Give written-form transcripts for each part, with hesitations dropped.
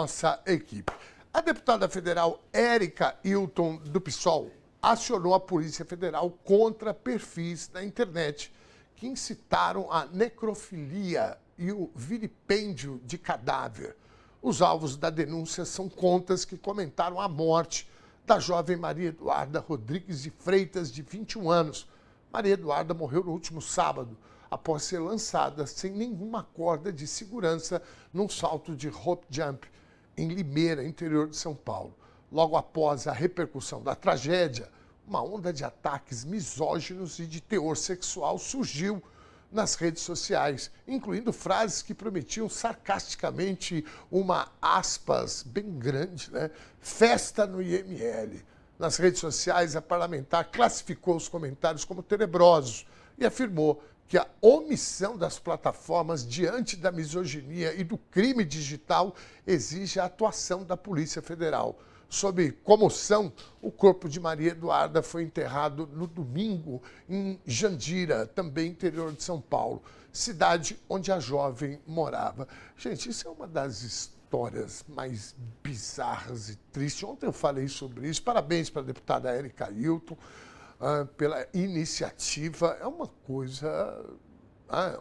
nossa equipe. A deputada federal Érica Hilton, do PSOL, acionou a Polícia Federal contra perfis na internet que incitaram a necrofilia e o vilipêndio de cadáver. Os alvos da denúncia são contas que comentaram a morte da jovem Maria Eduarda Rodrigues de Freitas, de 21 anos. Maria Eduarda morreu no último sábado, após ser lançada sem nenhuma corda de segurança num salto de rope jump em Limeira, interior de São Paulo. Logo após a repercussão da tragédia, uma onda de ataques misóginos e de teor sexual surgiu nas redes sociais, incluindo frases que prometiam sarcasticamente uma, aspas, bem grande, festa no IML. Nas redes sociais, a parlamentar classificou os comentários como tenebrosos e afirmou que a omissão das plataformas diante da misoginia e do crime digital exige a atuação da Polícia Federal. Sob comoção, o corpo de Maria Eduarda foi enterrado no domingo em Jandira, também interior de São Paulo, cidade onde a jovem morava. Gente, isso é uma das histórias mais bizarras e tristes. Ontem eu falei sobre isso. Parabéns para a deputada Érica Hilton pela iniciativa. É uma coisa...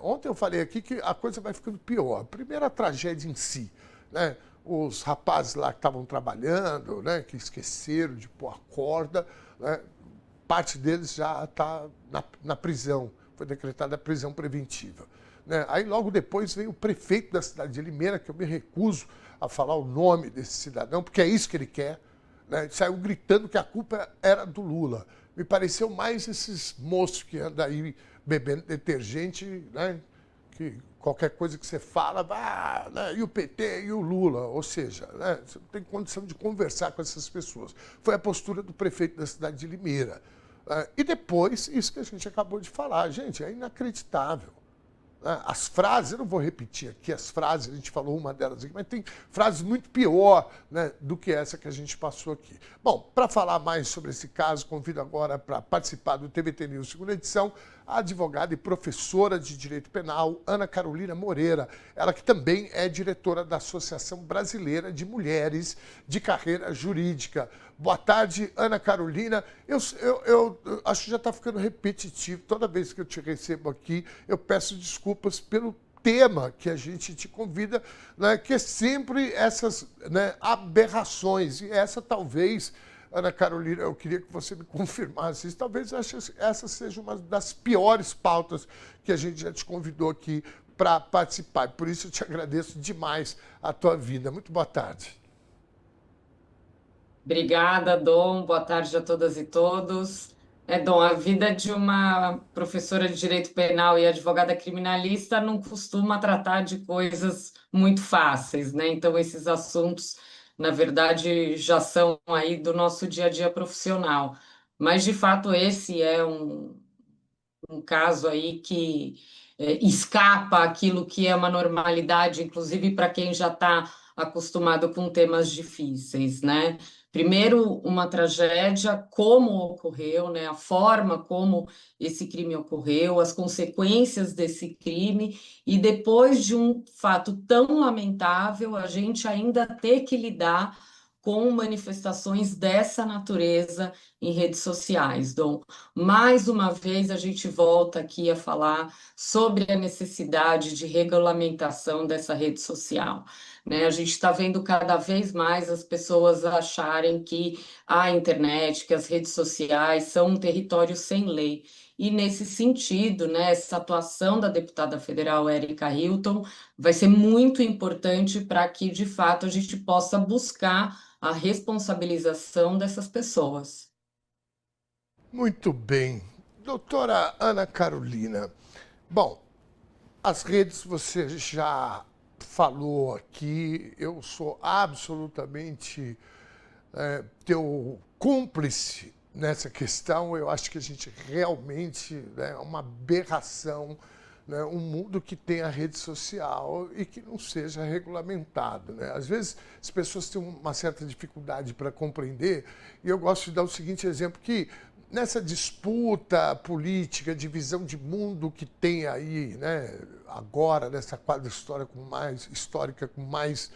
Ontem eu falei aqui que a coisa vai ficando pior. Primeiro, a tragédia em si, os rapazes lá que estavam trabalhando, que esqueceram de pôr a corda, parte deles já está na prisão, foi decretada a prisão preventiva. Aí logo depois veio o prefeito da cidade de Limeira, que eu me recuso a falar o nome desse cidadão, porque é isso que ele quer, saiu gritando que a culpa era do Lula. Me pareceu mais esses moços que andam aí bebendo detergente, que qualquer coisa que você fala, e o PT e o Lula, ou seja, você não tem condição de conversar com essas pessoas. Foi a postura do prefeito da cidade de Limeira. E depois, isso que a gente acabou de falar, gente, é inacreditável. As frases, eu não vou repetir aqui as frases, a gente falou uma delas aqui, mas tem frases muito pior do que essa que a gente passou aqui. Bom, para falar mais sobre esse caso, convido agora para participar do TVT News segunda edição, a advogada e professora de Direito Penal, Ana Carolina Moreira, ela que também é diretora da Associação Brasileira de Mulheres de Carreira Jurídica. Boa tarde, Ana Carolina. Eu acho que já está ficando repetitivo. Toda vez que eu te recebo aqui, eu peço desculpas pelo tema que a gente te convida, que é sempre essas aberrações. E essa talvez, Ana Carolina, eu queria que você me confirmasse isso. Talvez essa seja uma das piores pautas que a gente já te convidou aqui para participar. Por isso eu te agradeço demais a tua vinda. Muito boa tarde. Obrigada, Dom. Boa tarde a todas e todos. Dom, a vida de uma professora de direito penal e advogada criminalista não costuma tratar de coisas muito fáceis, Então, esses assuntos, na verdade, já são aí do nosso dia a dia profissional. Mas, de fato, esse é um caso aí que escapa aquilo que é uma normalidade, inclusive para quem já está acostumado com temas difíceis, Primeiro, uma tragédia, como ocorreu, a forma como esse crime ocorreu, as consequências desse crime, e depois de um fato tão lamentável, a gente ainda ter que lidar com manifestações dessa natureza em redes sociais. Dom, mais uma vez a gente volta aqui a falar sobre a necessidade de regulamentação dessa rede social. A gente está vendo cada vez mais as pessoas acharem que a internet, que as redes sociais são um território sem lei. E nesse sentido, essa atuação da deputada federal Érica Hilton vai ser muito importante para que, de fato, a gente possa buscar a responsabilização dessas pessoas. Muito bem. Doutora Ana Carolina, bom, as redes você já falou aqui, eu sou absolutamente teu cúmplice nessa questão. Eu acho que a gente realmente é uma aberração, um mundo que tem a rede social e que não seja regulamentado. Às vezes as pessoas têm uma certa dificuldade para compreender, e eu gosto de dar o seguinte exemplo, que nessa disputa política, de visão de mundo que tem aí, agora, nessa quadra histórica com mais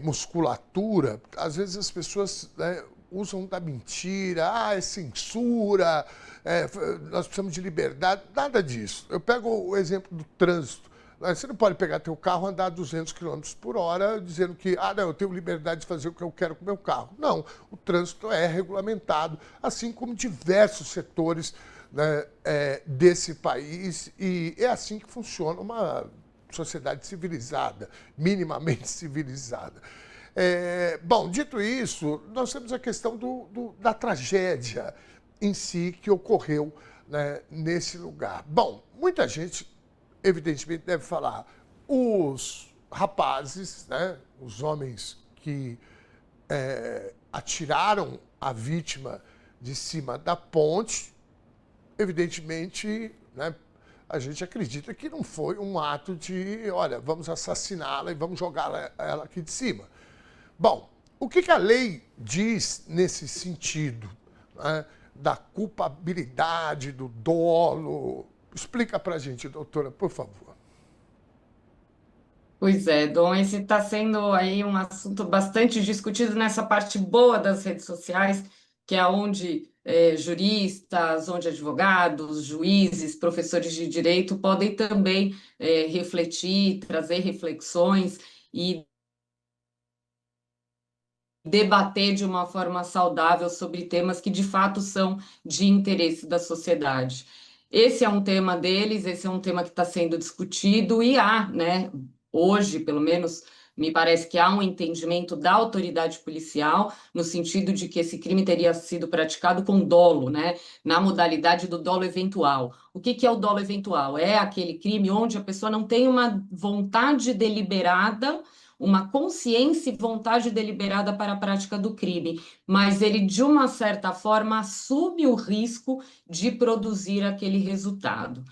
musculatura, às vezes as pessoas, né, usam da mentira, é censura, nós precisamos de liberdade, nada disso. Eu pego o exemplo do trânsito. Você não pode pegar teu carro e andar a 200 quilômetros por hora dizendo que, não, eu tenho liberdade de fazer o que eu quero com o meu carro. Não, o trânsito é regulamentado, assim como diversos setores, né, desse país, e é assim que funciona uma sociedade civilizada, minimamente civilizada. Bom, dito isso, nós temos a questão da tragédia em si que ocorreu, né, nesse lugar. Bom, muita gente, evidentemente, deve falar, os rapazes, né, os homens que atiraram a vítima de cima da ponte, evidentemente, né, a gente acredita que não foi um ato de, olha, vamos assassiná-la e vamos jogar ela aqui de cima. Bom, o que a lei diz nesse sentido, né, da culpabilidade, do dolo? Explica para a gente, doutora, por favor. Pois é, Dom, esse está sendo aí um assunto bastante discutido nessa parte boa das redes sociais, que é onde juristas, onde advogados, juízes, professores de direito podem também refletir, trazer reflexões e debater de uma forma saudável sobre temas que de fato são de interesse da sociedade. Esse é um tema deles, esse é um tema que está sendo discutido e há, né, hoje, pelo menos, me parece que há um entendimento da autoridade policial no sentido de que esse crime teria sido praticado com dolo, né, na modalidade do dolo eventual. O que é o dolo eventual? É aquele crime onde a pessoa não tem uma vontade deliberada, uma consciência e vontade deliberada para a prática do crime, mas ele, de uma certa forma, assume o risco de produzir aquele resultado.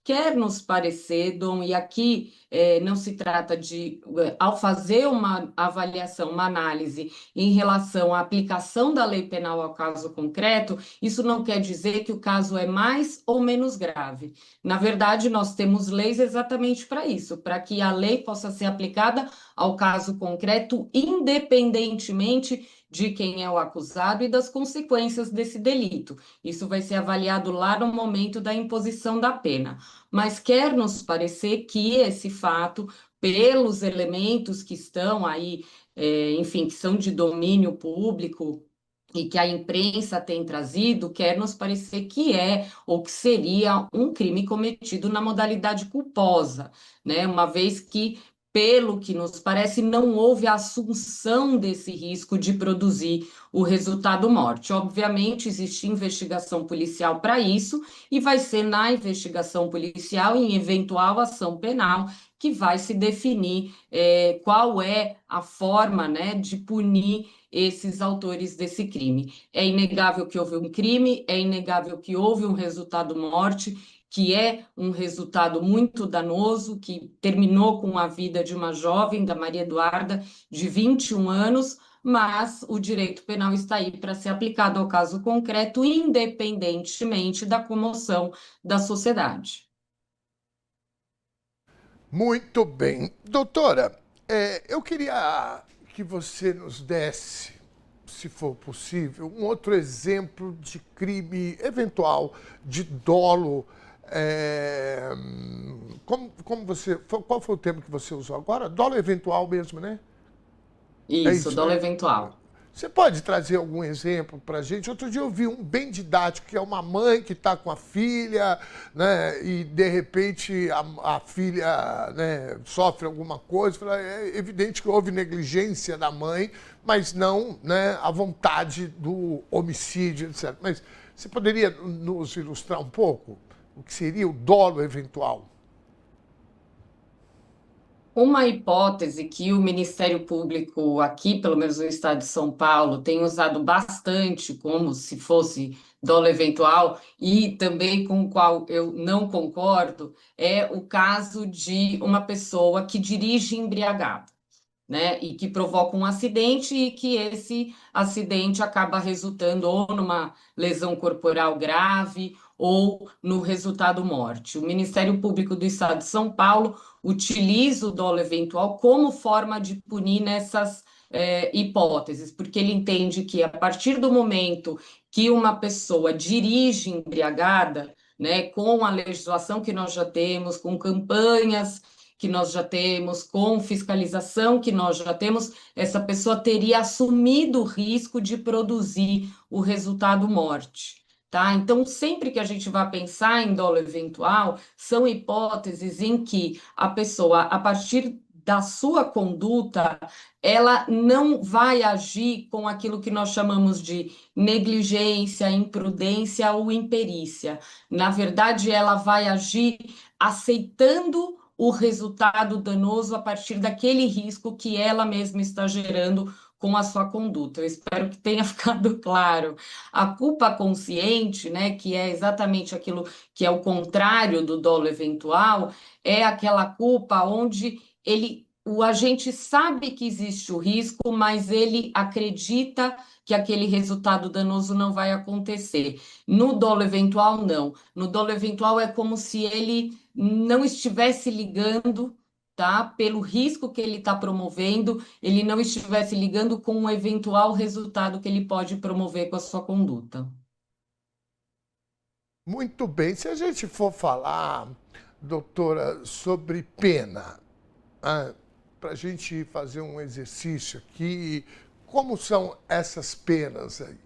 Quer nos parecer, Dom, e aqui não se trata de, ao fazer uma avaliação, uma análise em relação à aplicação da lei penal ao caso concreto, isso não quer dizer que o caso é mais ou menos grave. Na verdade, nós temos leis exatamente para isso, para que a lei possa ser aplicada ao caso concreto, independentemente de quem é o acusado e das consequências desse delito. Isso vai ser avaliado lá no momento da imposição da pena. Mas quer nos parecer que esse fato, pelos elementos que estão aí, enfim, que são de domínio público e que a imprensa tem trazido, quer nos parecer que é ou que seria um crime cometido na modalidade culposa, né? Uma vez que, pelo que nos parece, não houve a assunção desse risco de produzir o resultado morte. Obviamente, existe investigação policial para isso, e vai ser na investigação policial, em eventual ação penal, que vai se definir qual é a forma, né, de punir esses autores desse crime. É inegável que houve um crime, é inegável que houve um resultado morte, que é um resultado muito danoso, que terminou com a vida de uma jovem, da Maria Eduarda, de 21 anos, mas o direito penal está aí para ser aplicado ao caso concreto, independentemente da comoção da sociedade. Muito bem. Doutora, eu queria que você nos desse, se for possível, um outro exemplo de crime eventual, de dolo. Qual foi o termo que você usou agora? Dolo eventual mesmo, né? É Isso, isso, dolo né? eventual. Você pode trazer algum exemplo para a gente? Outro dia eu vi um bem didático, que é uma mãe que está com a filha, né, e de repente a filha, né, sofre alguma coisa. É evidente que houve negligência da mãe, mas não, né, a vontade do homicídio, etc. Mas você poderia nos ilustrar um pouco o que seria o dolo eventual? Uma hipótese que o Ministério Público, aqui, pelo menos no estado de São Paulo, tem usado bastante, como se fosse dolo eventual, e também com o qual eu não concordo, é o caso de uma pessoa que dirige embriagada, né, e que provoca um acidente e que esse acidente acaba resultando ou numa lesão corporal grave ou no resultado morte. O Ministério Público do Estado de São Paulo utiliza o dolo eventual como forma de punir nessas hipóteses, porque ele entende que a partir do momento que uma pessoa dirige embriagada, né, com a legislação que nós já temos, com campanhas que nós já temos, com fiscalização que nós já temos, essa pessoa teria assumido o risco de produzir o resultado morte. Tá? Então, sempre que a gente vai pensar em dolo eventual, são hipóteses em que a pessoa, a partir da sua conduta, ela não vai agir com aquilo que nós chamamos de negligência, imprudência ou imperícia. Na verdade, ela vai agir aceitando o resultado danoso a partir daquele risco que ela mesma está gerando com a sua conduta. Eu espero que tenha ficado claro. A culpa consciente, né, que é exatamente aquilo que é o contrário do dolo eventual, é aquela culpa onde o agente sabe que existe o risco, mas ele acredita que aquele resultado danoso não vai acontecer. No dolo eventual, não. No dolo eventual é como se ele não estivesse ligando, tá? Pelo risco que ele está promovendo, ele não estivesse ligando com o eventual resultado que ele pode promover com a sua conduta. Muito bem. Se a gente for falar, doutora, sobre pena, para a gente fazer um exercício aqui, como são essas penas aí?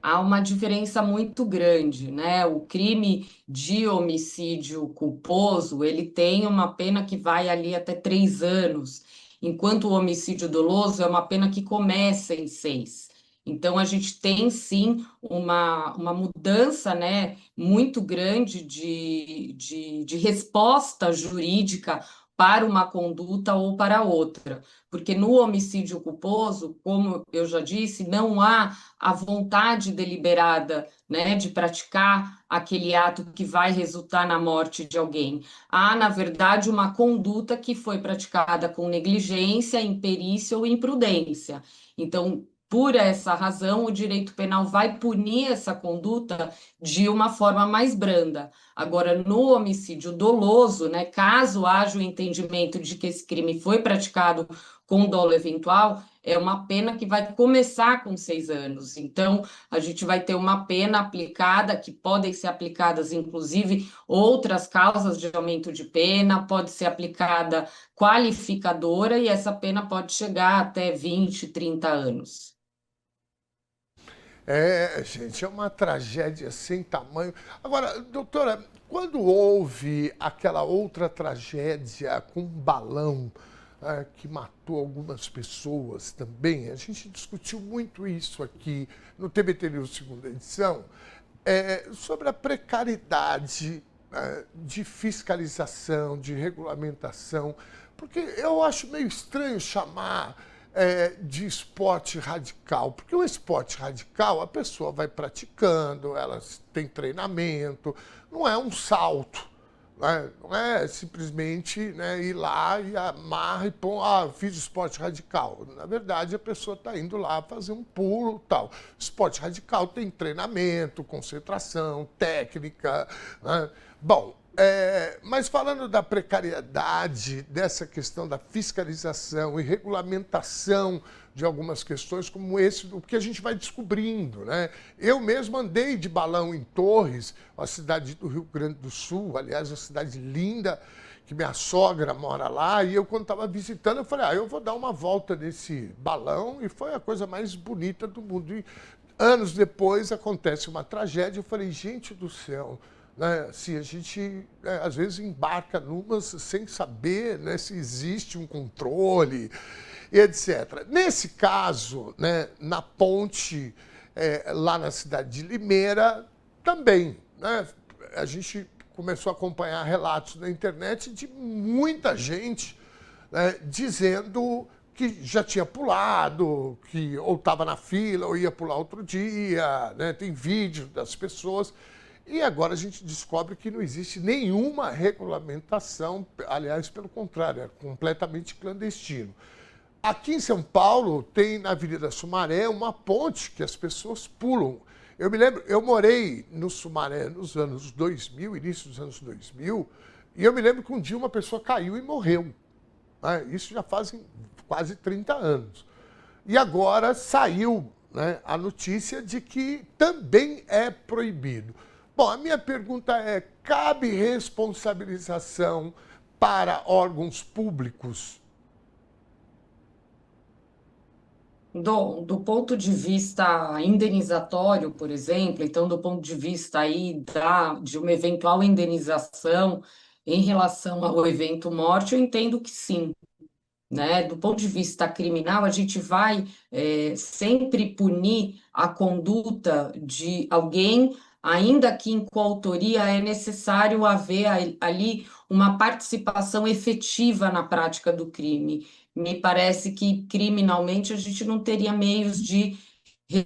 Há uma diferença muito grande, né? O crime de homicídio culposo, ele tem uma pena que vai ali até 3 anos, enquanto o homicídio doloso é uma pena que começa em 6. Então, a gente tem, sim, uma mudança, né, muito grande de resposta jurídica para uma conduta ou para outra. Porque no homicídio culposo, como eu já disse, não há a vontade deliberada, né, de praticar aquele ato que vai resultar na morte de alguém. Há, na verdade, uma conduta que foi praticada com negligência, imperícia ou imprudência. Então, por essa razão, o direito penal vai punir essa conduta de uma forma mais branda. Agora, no homicídio doloso, né, caso haja o entendimento de que esse crime foi praticado com dolo eventual, é uma pena que vai começar com 6 anos. Então, a gente vai ter uma pena aplicada, que podem ser aplicadas, inclusive, outras causas de aumento de pena, pode ser aplicada qualificadora, e essa pena pode chegar até 20, 30 anos. Gente, é uma tragédia sem tamanho. Agora, doutora, quando houve aquela outra tragédia com um balão que matou algumas pessoas também, a gente discutiu muito isso aqui no TBT News segunda edição, sobre a precariedade de fiscalização, de regulamentação, porque eu acho meio estranho chamar de esporte radical, porque o esporte radical a pessoa vai praticando, ela tem treinamento, não é um salto, né? Não é simplesmente, né, ir lá e amarra e põe, fiz esporte radical. Na verdade, a pessoa está indo lá fazer um pulo e tal. Esporte radical tem treinamento, concentração, técnica, né? Bom, mas falando da precariedade, dessa questão da fiscalização e regulamentação de algumas questões como esse, o que a gente vai descobrindo, né? Eu mesmo andei de balão em Torres, a cidade do Rio Grande do Sul, aliás, uma cidade linda, que minha sogra mora lá, e eu, quando estava visitando, eu falei, eu vou dar uma volta nesse balão, e foi a coisa mais bonita do mundo. E anos depois acontece uma tragédia, eu falei, gente do céu, né? Assim, a gente às vezes embarca numas sem saber, né, se existe um controle, etc. Nesse caso, né, na ponte, lá na cidade de Limeira, também, né, a gente começou a acompanhar relatos na internet de muita gente, né, dizendo que já tinha pulado, que ou estava na fila ou ia pular outro dia, né, tem vídeo das pessoas. E agora a gente descobre que não existe nenhuma regulamentação, aliás, pelo contrário, é completamente clandestino. Aqui em São Paulo tem na Avenida Sumaré uma ponte que as pessoas pulam. Eu me lembro, eu morei no Sumaré nos anos 2000, início dos anos 2000, e eu me lembro que um dia uma pessoa caiu e morreu. Né? Isso já fazem quase 30 anos. E agora saiu, né, a notícia de que também é proibido. Bom, a minha pergunta é, cabe responsabilização para órgãos públicos? Do ponto de vista indenizatório, por exemplo, então, do ponto de vista aí de uma eventual indenização em relação ao evento morte, eu entendo que sim, né? Do ponto de vista criminal, a gente vai sempre punir a conduta de alguém, ainda que em coautoria é necessário haver ali uma participação efetiva na prática do crime. Me parece que criminalmente a gente não teria meios de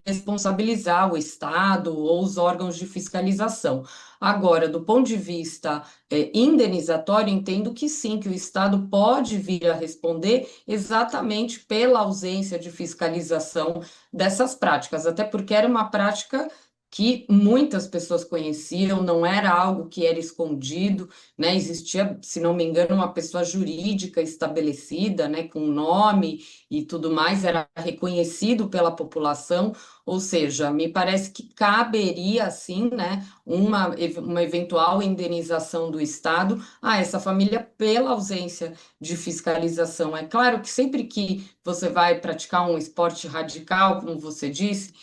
responsabilizar o Estado ou os órgãos de fiscalização. Agora, do ponto de vista indenizatório, entendo que sim, que o Estado pode vir a responder exatamente pela ausência de fiscalização dessas práticas, até porque era uma prática que muitas pessoas conheciam, não era algo que era escondido, né? Existia, se não me engano, uma pessoa jurídica estabelecida, né, com nome e tudo mais, era reconhecido pela população, ou seja, me parece que caberia, sim, né, uma eventual indenização do Estado a essa família pela ausência de fiscalização. É claro que sempre que você vai praticar um esporte radical, como você disse,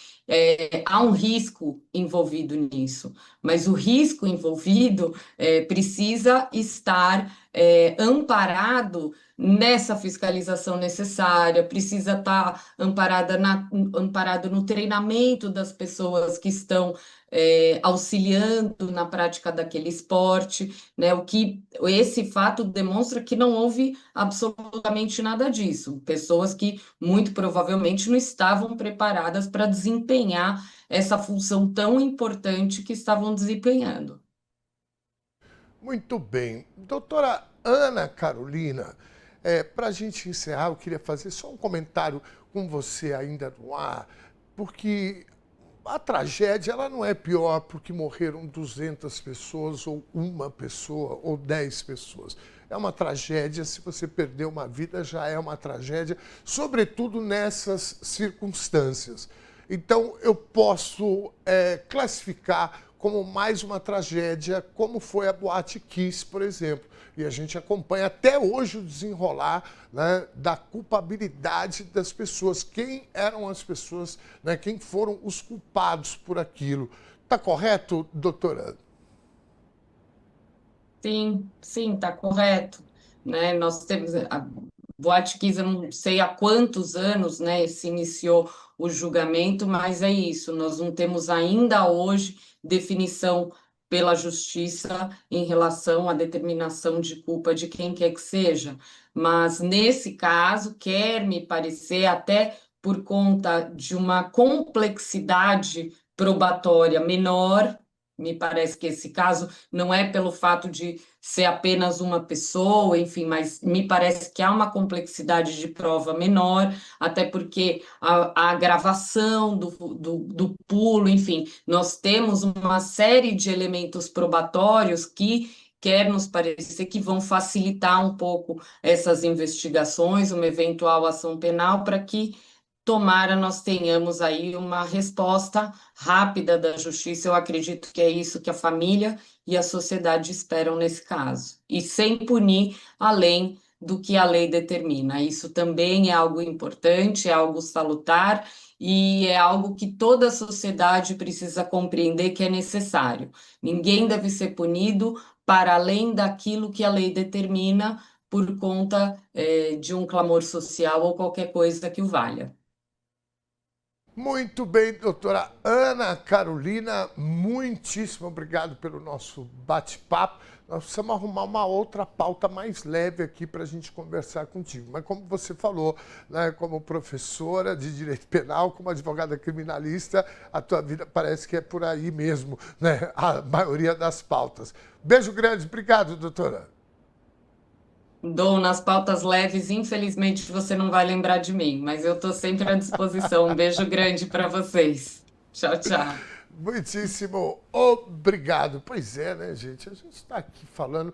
há um risco envolvido nisso, mas o risco envolvido precisa estar amparado nessa fiscalização necessária, precisa estar amparado no treinamento das pessoas que estão auxiliando na prática daquele esporte, né? O que esse fato demonstra que não houve absolutamente nada disso. Pessoas que muito provavelmente não estavam preparadas para desempenhar essa função tão importante que estavam desempenhando. Muito bem. Doutora Ana Carolina, para a gente encerrar, eu queria fazer só um comentário com você ainda no ar, porque a tragédia ela não é pior porque morreram 200 pessoas, ou uma pessoa, ou 10 pessoas. É uma tragédia, se você perder uma vida, já é uma tragédia, sobretudo nessas circunstâncias. Então, eu posso classificar como mais uma tragédia, como foi a Boate Kiss, por exemplo. E a gente acompanha até hoje o desenrolar, né, da culpabilidade das pessoas. Quem eram as pessoas, né, quem foram os culpados por aquilo. Está correto, doutora? Sim, sim, está correto, né? Nós temos a Boate Kiss, eu não sei há quantos anos, né, se iniciou o julgamento, mas é isso, nós não temos ainda hoje definição pela justiça em relação à determinação de culpa de quem quer que seja, mas nesse caso, quer me parecer, até por conta de uma complexidade probatória menor, me parece que esse caso não é pelo fato de ser apenas uma pessoa, enfim, mas me parece que há uma complexidade de prova menor, até porque a gravação do pulo, enfim, nós temos uma série de elementos probatórios que quer nos parecer que vão facilitar um pouco essas investigações, uma eventual ação penal, para que tomara nós tenhamos aí uma resposta rápida da justiça. Eu acredito que é isso que a família e a sociedade esperam nesse caso. E sem punir além do que a lei determina. Isso também é algo importante, é algo salutar e é algo que toda a sociedade precisa compreender que é necessário. Ninguém deve ser punido para além daquilo que a lei determina por conta, de um clamor social ou qualquer coisa que o valha. Muito bem, doutora Ana Carolina, muitíssimo obrigado pelo nosso bate-papo. Nós precisamos arrumar uma outra pauta mais leve aqui para a gente conversar contigo. Mas como você falou, né, como professora de Direito Penal, como advogada criminalista, a tua vida parece que é por aí mesmo, né, a maioria das pautas. Beijo grande, obrigado, doutora. Dou nas pautas leves, infelizmente você não vai lembrar de mim, mas eu estou sempre à disposição. Um beijo grande para vocês. Tchau, tchau. Muitíssimo obrigado. Pois é, né, gente? A gente está aqui falando